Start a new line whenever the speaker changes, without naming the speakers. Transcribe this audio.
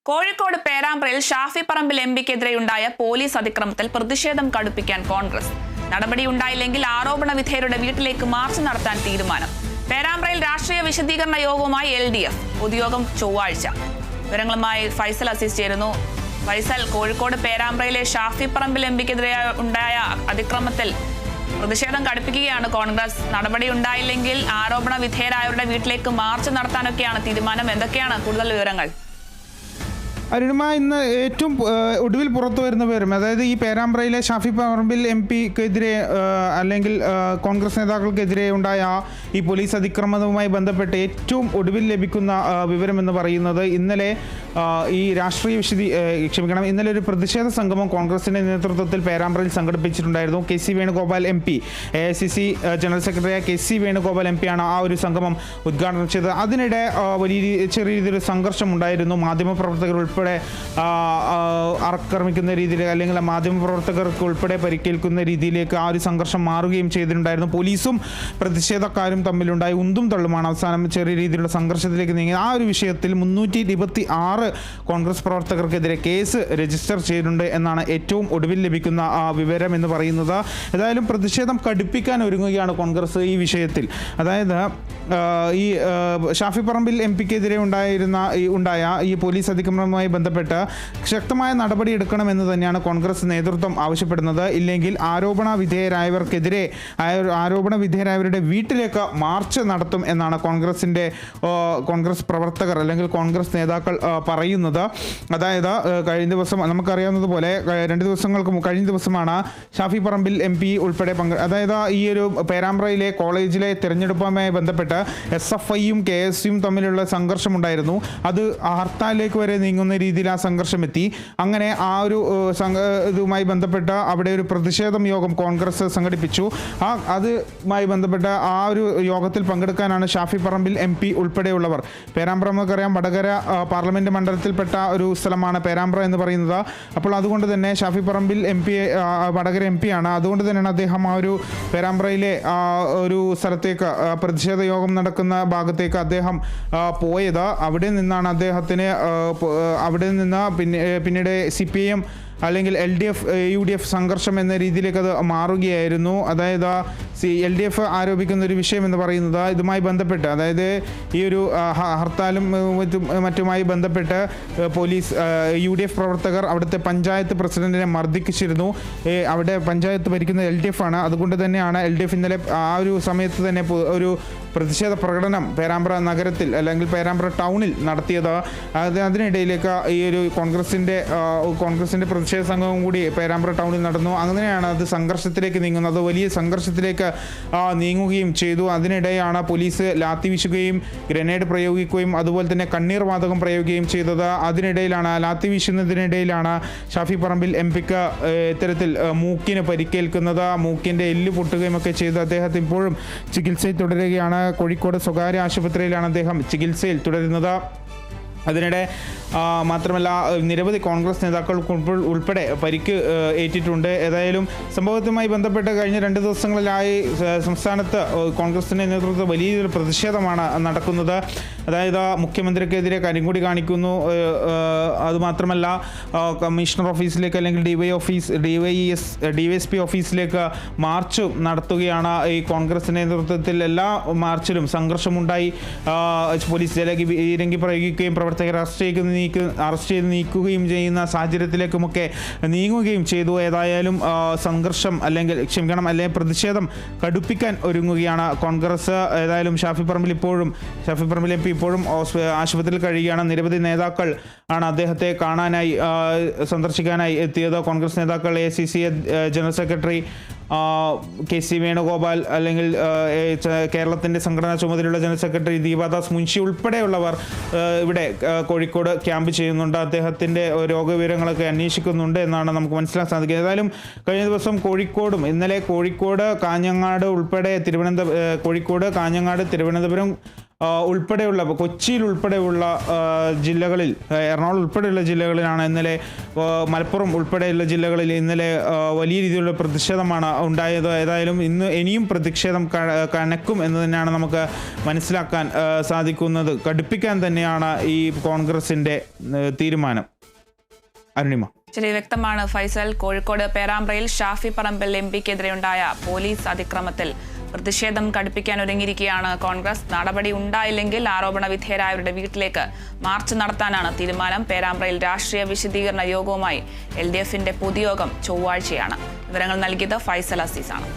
Kozhikode പേരാമ്പ്രയിൽ Shafi Parambil എംപിക്കെതിരെയുണ്ടായ police അതിക്രമത്തിൽ പ്രതിഷേധം കടുപ്പിക്കാൻ കോൺഗ്രസ്. നടപടിയുണ്ടായില്ലെങ്കിൽ ആരോപണ വിധേയരുടെ വീട്ടിലേക്ക് മാർച്ച് നടത്താൻ തീരുമാനം. പേരാമ്പ്രയിൽ രാഷ്ട്രീയ വിശദീകരണ യോഗവുമായി LDF. പൊതുയോഗം ചൊവ്വാഴ്ച. വിവരങ്ങളുമായി ഫൈസൽ അസീസ് ചേരുന്നു. ഫൈസൽ, കോഴിക്കോട് പേരാമ്പ്രയിലെ ഷാഫി പറമ്പിൽ എംപിക്കെതിരെ ഉണ്ടായ അതിക്രമത്തിൽ പ്രതിഷേധം കടുപ്പിക്കുകയാണ് കോൺഗ്രസ്. നടപടി ഉണ്ടായില്ലെങ്കിൽ ആരോപണ വിധേയരായവരുടെ വീട്ടിലേക്ക് മാർച്ച് നടത്താനൊക്കെയാണ് തീരുമാനം. എന്തൊക്കെയാണ് കൂടുതൽ വിവരങ്ങൾ?
അരുണിമ, ഇന്ന് ഏറ്റവും ഒടുവിൽ പുറത്തു വരുന്ന വിവരം, അതായത് ഈ പേരാമ്പ്രയിലെ ഷാഫി പറമ്പിൽ MPക്കെതിരെ അല്ലെങ്കിൽ കോൺഗ്രസ് നേതാക്കൾക്കെതിരെ ഉണ്ടായ ഈ പോലീസ് അതിക്രമവുമായി ബന്ധപ്പെട്ട് ഏറ്റവും ഒടുവിൽ ലഭിക്കുന്ന വിവരമെന്ന് പറയുന്നത് ഇന്നലെ ഈ ഇന്നലെ ഒരു പ്രതിഷേധ സംഗമം കോൺഗ്രസിന്റെ നേതൃത്വത്തിൽ പേരാമ്പ്രയിൽ സംഘടിപ്പിച്ചിട്ടുണ്ടായിരുന്നു. KC Venugopal MP, AICC general സെക്രട്ടറിയായ KC വേണുഗോപാൽ MP ആണ് ആ ഒരു സംഗമം ഉദ്ഘാടനം ചെയ്തത്. അതിനിടെ ചെറിയ രീതിയിൽ സംഘർഷം ഉണ്ടായിരുന്നു. മാധ്യമപ്രവർത്തകർ ഉൾപ്പെടെ ആക്രമിക്കുന്ന രീതിയിൽ അല്ലെങ്കിൽ മാധ്യമപ്രവർത്തകർക്ക് ഉൾപ്പെടെ പരിക്കേൽക്കുന്ന രീതിയിലേക്ക് ആ ഒരു സംഘർഷം മാറുകയും ചെയ്തിട്ടുണ്ടായിരുന്നു. പോലീസും പ്രതിഷേധക്കാരും തമ്മിലുണ്ടായി ഉന്തും തള്ളുമാണ് അവസാനം ചെറിയ രീതിയിലുള്ള സംഘർഷത്തിലേക്ക് നീങ്ങിയത്. ആ ഒരു വിഷയത്തിൽ 326 കോൺഗ്രസ് പ്രവർത്തകർക്കെതിരെ കേസ് രജിസ്റ്റർ ചെയ്തിട്ടുണ്ട് എന്നാണ് ഏറ്റവും ഒടുവിൽ ലഭിക്കുന്ന വിവരം എന്ന് പറയുന്നത്. ഏതായാലും പ്രതിഷേധം കടുപ്പിക്കാൻ ഒരുങ്ങുകയാണ് കോൺഗ്രസ് ഈ വിഷയത്തിൽ. അതായത് ഈ ഷാഫി പറമ്പിൽ MPക്കെതിരെ ഉണ്ടായ ഈ പോലീസ് അതിക്രമവുമായി ബന്ധപ്പെട്ട് ശക്തമായ നടപടി എടുക്കണമെന്ന് തന്നെയാണ് കോൺഗ്രസ് നേതൃത്വം ആവശ്യപ്പെടുന്നത്. ഇല്ലെങ്കിൽ ആരോപണ വിധേയരായവരുടെ വീട്ടിലേക്ക് മാർച്ച് നടത്തും എന്നാണ് കോൺഗ്രസ് പ്രവർത്തകർ അല്ലെങ്കിൽ കോൺഗ്രസ് നേതാക്കൾ പറയുന്നത്. അതായത് കഴിഞ്ഞ ദിവസം നമുക്കറിയാവുന്നതുപോലെ കഴിഞ്ഞ ദിവസമാണ് ഷാഫി പറമ്പിൽ MP ഉൾപ്പെടെ അതായത് ഈ ഒരു പേരാമ്പ്രയിലെ കോളേജിലെ തിരഞ്ഞെടുപ്പുമായി ബന്ധപ്പെട്ട് SFIയും KSUം തമ്മിലുള്ള സംഘർഷമുണ്ടായിരുന്നു. അത് ഹർത്താലിലേക്ക് വരെ നീങ്ങുന്ന രീതിയിൽ ആ സംഘർഷം എത്തി. അങ്ങനെ ആ ഒരു ഇതുമായി ബന്ധപ്പെട്ട് അവിടെ ഒരു പ്രതിഷേധം യോഗം കോൺഗ്രസ് സംഘടിപ്പിച്ചു. അതുമായി ബന്ധപ്പെട്ട ആ ഒരു യോഗത്തിൽ പങ്കെടുക്കാനാണ് ഷാഫി പറമ്പിൽ MP ഉൾപ്പെടെയുള്ളവർ. പേരാമ്പ്ര നമുക്കറിയാം വടകര പാർലമെന്റ് മണ്ഡലത്തിൽപ്പെട്ട ഒരു സ്ഥലമാണ് പേരാമ്പ്ര എന്ന് പറയുന്നത്. അപ്പോൾ അതുകൊണ്ട് തന്നെ ഷാഫി പറമ്പിൽ MP വടകര MP ആണ്. അതുകൊണ്ട് തന്നെയാണ് അദ്ദേഹം ആ ഒരു പേരാമ്പ്രയിലെ ഒരു സ്ഥലത്തേക്ക് പ്രതിഷേധ യോഗം നടക്കുന്ന ഭാഗത്തേക്ക് അദ്ദേഹം പോയത്. അവിടെ നിന്നാണ് അവിടെ നിന്ന് പിന്നീട് CPIM അല്ലെങ്കിൽ LDF UDF സംഘർഷം എന്ന രീതിയിലേക്ക് അത് മാറുകയായിരുന്നു. അതായത് LDF ആരോപിക്കുന്ന ഒരു വിഷയം എന്ന് പറയുന്നത് ഇതുമായി ബന്ധപ്പെട്ട്, അതായത് ഈ ഒരു ഹർത്താലും മറ്റുമായി ബന്ധപ്പെട്ട് പോലീസ് UDF പ്രവർത്തകർ അവിടുത്തെ പഞ്ചായത്ത് പ്രസിഡന്റിനെ മർദ്ദിച്ചിരുന്നു. അവിടെ പഞ്ചായത്ത് ഭരിക്കുന്ന LDF ആണ്. അതുകൊണ്ട് തന്നെയാണ് LDF ഇന്നലെ ആ ഒരു സമയത്ത് തന്നെ ഒരു പ്രതിഷേധ പ്രകടനം പേരാമ്പ്ര നഗരത്തിൽ അല്ലെങ്കിൽ പേരാമ്പ്ര ടൗണിൽ നടത്തിയത്. അതിനിടയിലേക്ക് ഈ ഒരു കോൺഗ്രസിന്റെ പ്രതിഷേധ സംഘവും കൂടി പേരാമ്പ്ര ടൗണിൽ നടന്നു. അങ്ങനെയാണ് അത് സംഘർഷത്തിലേക്ക് നീങ്ങുന്നത്. വലിയ സംഘർഷത്തിലേക്ക് നീങ്ങുകയും ചെയ്തു. അതിനിടെയാണ് പോലീസ് ലാത്തി വീശുകയും ഗ്രനേഡ് പ്രയോഗിക്കുകയും അതുപോലെ തന്നെ കണ്ണീർ വാതകം പ്രയോഗിക്കുകയും ചെയ്തത്. ലാത്തി വീശുന്നതിനിടയിലാണ് ഷാഫി പറമ്പിൽ MPക്ക് ഇത്തരത്തിൽ മൂക്കിന് പരിക്കേൽക്കുന്നത്. മൂക്കിൻ്റെ എല്ല് പൊട്ടുകയും ഒക്കെ ചെയ്ത് അദ്ദേഹത്തിന് ഇപ്പോഴും ചികിത്സയിൽ തുടരുകയാണ്. കോഴിക്കോട് സ്വകാര്യ ആശുപത്രിയിലാണ് അദ്ദേഹം ചികിത്സയിൽ തുടരുന്നത്. അതിനിടെ മാത്രമല്ല നിരവധി കോൺഗ്രസ് നേതാക്കൾക്ക് ഉൾപ്പെടെ പരിക്ക് ഏറ്റിട്ടുണ്ട്. ഏതായാലും സംഭവത്തുമായി ബന്ധപ്പെട്ട് കഴിഞ്ഞ 2 ദിവസങ്ങളിലായി സംസ്ഥാനത്ത് കോൺഗ്രസിൻ്റെ നേതൃത്വത്തിൽ വലിയൊരു പ്രതിഷേധമാണ് നടക്കുന്നത്. അതായത് മുഖ്യമന്ത്രിക്കെതിരെ കരിങ്കൊടി കാണിക്കുന്നു. അതുമാത്രമല്ല കമ്മീഷണർ ഓഫീസിലേക്ക് അല്ലെങ്കിൽ DYSP ഓഫീസിലേക്ക് മാർച്ച് നടത്തുകയാണ്. ഈ കോൺഗ്രസ് നേതൃത്വത്തിൽ എല്ലാ മാർച്ചിലും സംഘർഷമുണ്ടായി. പോലീസ് ജലപീരങ്കി പ്രയോഗിക്കുകയും പ്രവർത്തകർ അറസ്റ്റ് ചെയ്ത് നീക്കുകയും ചെയ്യുന്ന സാഹചര്യത്തിലേക്കുമൊക്കെ നീങ്ങുകയും ചെയ്തു. ഏതായാലും അല്ലെങ്കിൽ പ്രതിഷേധം കടുപ്പിക്കാൻ ഒരുങ്ങുകയാണ് കോൺഗ്രസ്. ഏതായാലും ഷാഫി പറമ്പിൽ MP ഇപ്പോഴും ആശുപത്രിയിൽ കഴിയുകയാണ്. നിരവധി നേതാക്കൾ ആണ് അദ്ദേഹത്തെ സന്ദർശിക്കാനായി എത്തിയത്. കോൺഗ്രസ് നേതാക്കൾ AICC general secretary KC Venugopal അല്ലെങ്കിൽ കേരളത്തിൻ്റെ സംഘടനാ ചുമതലയുള്ള ജനറൽ സെക്രട്ടറി ദീപാദാസ് മുൻഷി ഉൾപ്പെടെയുള്ളവർ ഇവിടെ കോഴിക്കോട് ക്യാമ്പ് ചെയ്യുന്നുണ്ട്. അദ്ദേഹത്തിൻ്റെ രോഗവിവരങ്ങളൊക്കെ അന്വേഷിക്കുന്നുണ്ട് എന്നാണ് നമുക്ക് മനസ്സിലാക്കാൻ സാധിക്കുന്നത്. ഏതായാലും കഴിഞ്ഞ ദിവസം ഇന്നലെ കോഴിക്കോട്, കാഞ്ഞങ്ങാട് ഉൾപ്പെടെ തിരുവനന്തപുരം ഉൾപ്പെടെയുള്ള കൊച്ചിയിൽ ഉൾപ്പെടെയുള്ള ജില്ലകളിൽ, എറണാകുളം ഉൾപ്പെടെയുള്ള ജില്ലകളിലാണ് ഇന്നലെ, മലപ്പുറം ഉൾപ്പെടെയുള്ള ജില്ലകളിൽ ഇന്നലെ വലിയ രീതിയിലുള്ള പ്രതിഷേധമാണ് ഉണ്ടായത്. ഏതായാലും ഇനിയും പ്രതിഷേധം കനക്കും എന്ന് തന്നെയാണ് നമുക്ക് മനസ്സിലാക്കാൻ സാധിക്കുന്നത്. കടുപ്പിക്കാൻ തന്നെയാണ് ഈ കോൺഗ്രസിൻ്റെ തീരുമാനം. അരുണിമ.
ശരി, വ്യക്തമാണ് ഫൈസൽ. കോഴിക്കോട് പേരാമ്പ്രയിൽ ഷാഫി പറമ്പിൽ എംപിക്കെതിരെയുണ്ടായ പോലീസ് അതിക്രമത്തിൽ പ്രതിഷേധം കടുപ്പിക്കാൻ ഒരുങ്ങിയിരിക്കുകയാണ് കോൺഗ്രസ്. നടപടി ഉണ്ടായില്ലെങ്കിൽ ആരോപണ വിധേയരായവരുടെ വീട്ടിലേക്ക് മാർച്ച് നടത്താനാണ് തീരുമാനം. പേരാമ്പ്രയിൽ രാഷ്ട്രീയ വിശദീകരണ യോഗവുമായി LDF-ന്റെ പൊതുയോഗം ചൊവ്വാഴ്ചയാണ്. വിവരങ്ങൾ നൽകിയത് ഫൈസൽ അസീസാണ്.